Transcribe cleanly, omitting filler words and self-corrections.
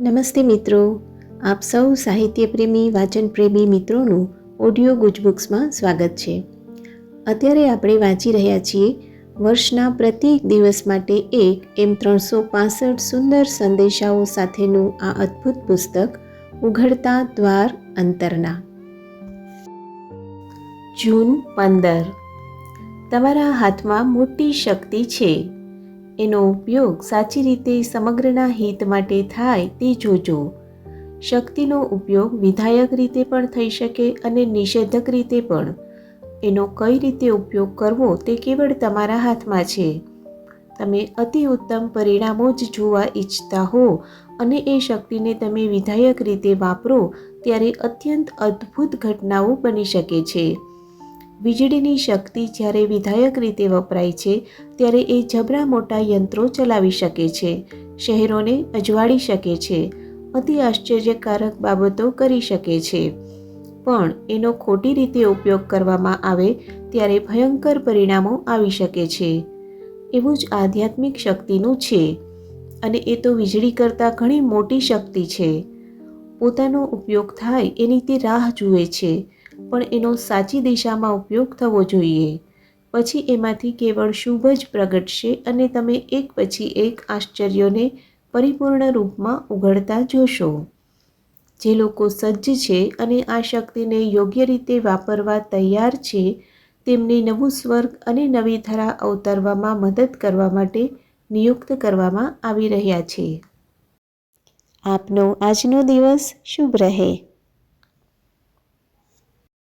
નમસ્તે મિત્રો, આપ સૌ સાહિત્ય પ્રેમી વાચન પ્રેમી મિત્રોનું ઓડિયો ગુજબુક્સમાં સ્વાગત છે. અત્યારે આપણે વાંચી રહ્યા છીએ વર્ષના પ્રત્યેક દિવસ માટે એક એમ 365 સુંદર સંદેશાઓ સાથેનું આ અદ્ભુત પુસ્તક ઉઘડતા દ્વાર અંતરના. જૂન 15. તમારા હાથમાં મોટી શક્તિ છે. એનો ઉપયોગ સાચી રીતે સમગ્રના હિત માટે થાય તે જોજો. શક્તિનો ઉપયોગ વિધાયક રીતે પણ થઈ શકે અને નિષેધક રીતે પણ. એનો કઈ રીતે ઉપયોગ કરવો તે કેવળ તમારા હાથમાં છે. તમે અતિ ઉત્તમ પરિણામો જ જોવા ઈચ્છતા હો અને એ શક્તિને તમે વિધાયક રીતે વાપરો ત્યારે અત્યંત અદ્ભુત ઘટનાઓ બની શકે છે. વીજળીની શક્તિ જ્યારે વિધાયક રીતે વપરાય છે ત્યારે એ જબરા મોટા યંત્રો ચલાવી શકે છે, શહેરોને અજવાળી શકે છે, અતિ આશ્ચર્યકારક બાબતો કરી શકે છે. પણ એનો ખોટી રીતે ઉપયોગ કરવામાં આવે ત્યારે ભયંકર પરિણામો આવી શકે છે. એવું જ આધ્યાત્મિક શક્તિનું છે અને એ તો વીજળી કરતાં ઘણી મોટી શક્તિ છે. પોતાનો ઉપયોગ થાય એની તે રાહ જુએ છે, પણ એનો સાચી દિશામાં ઉપયોગ થવો જોઈએ. પછી એમાંથી કેવળ શુભ જ પ્રગટશે અને તમે એક પછી એક આશ્ચર્યોને પરિપૂર્ણ રૂપમાં ઉઘડતા જોશો. જે લોકો સજ્જ છે અને આ શક્તિને યોગ્ય રીતે વાપરવા તૈયાર છે તેમને નવું સ્વર્ગ અને નવી ધરા અવતરવામાં મદદ કરવા માટે નિયુક્ત કરવામાં આવી રહ્યા છે. આપનો આજનો દિવસ શુભ રહે.